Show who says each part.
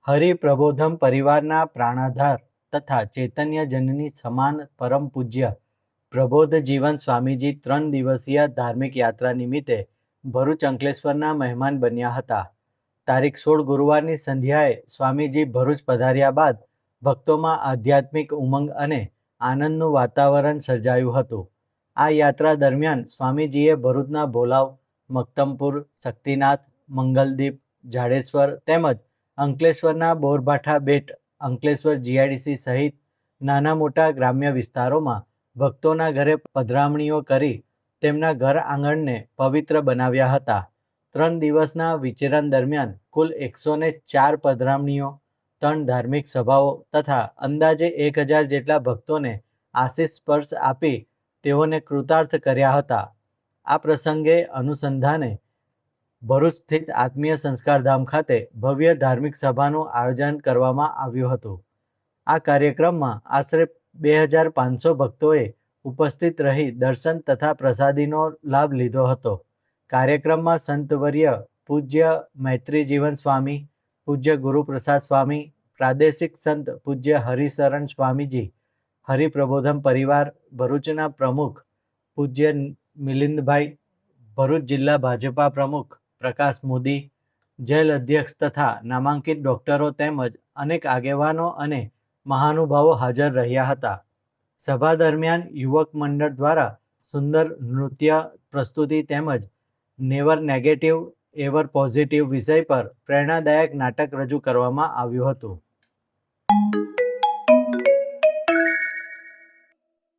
Speaker 1: હરિપ્રબોધમ પરિવારના પ્રાણાધાર તથા ચૈતન્ય જનની સમાન પરમ પૂજ્ય પ્રબોધ જીવન સ્વામીજી 3 દિવસીય ધાર્મિક યાત્રા નિમિત્તે ભરૂચ અંકલેશ્વરના મહેમાન બન્યા હતા. તારીખ 16 ગુરુવારની સંધ્યાએ સ્વામીજી ભરૂચ પધાર્યા બાદ ભક્તોમાં આધ્યાત્મિક ઉમંગ અને આનંદનું વાતાવરણ સર્જાયું હતું. આ યાત્રા દરમિયાન સ્વામીજીએ ભરૂચના ભોલાવ, મક્તમપુર, શક્તિનાથ, મંગલદીપ, જાડેશ્વર તેમજ અંકલેશ્વરના બોરભાઠા બેટ, અંકલેશ્વર જીઆઈડીસી સહિત નાના મોટા ગ્રામ્ય વિસ્તારોમાં ભક્તોના ઘરે પધરામણીઓ કરી તેમના ઘર આંગણને પવિત્ર બનાવ્યા હતા. 3 દિવસના વિચરણ દરમિયાન કુલ 104 પધરામણીઓ, 3 ધાર્મિક સભાઓ તથા અંદાજે 1000 જેટલા ભક્તોને આશીષ સ્પર્શ આપી તેઓને કૃતાર્થ કર્યા હતા. આ પ્રસંગે અનુસંધાને ભરૂચ સ્થિત આત્મીય સંસ્કારધામ ખાતે ભવ્ય ધાર્મિક સભાનું આયોજન કરવામાં આવ્યું હતું. આ કાર્યક્રમમાં આશરે 2500 ભક્તોએ ઉપસ્થિત રહી દર્શન તથા પ્રસાદીનો લાભ લીધો હતો. કાર્યક્રમમાં સંતવર્ય પૂજ્ય મૈત્રીજીવન સ્વામી, પૂજ્ય ગુરુપ્રસાદ સ્વામી, પ્રાદેશિક સંત પૂજ્ય હરિશરણ સ્વામીજી, હરિપ્રબોધમ પરિવાર ભરૂચના પ્રમુખ પૂજ્ય મિલિંદભાઈ, ભરૂચ જિલ્લા ભાજપા પ્રમુખ પ્રકાશ મોદી, જેલ અધ્યક્ષ તથા નામાંકિત ડોક્ટરો તેમજ અનેક આગેવાનો અને મહાનુભાવો હાજર રહ્યા હતા. સભા દરમિયાન યુવક મંડળ દ્વારા સુંદર નૃત્ય પ્રસ્તુતિ તેમજ નેવર નેગેટિવ એવર પોઝિટિવ વિષય પર પ્રેરણાદાયક નાટક રજૂ કરવામાં આવ્યું હતું.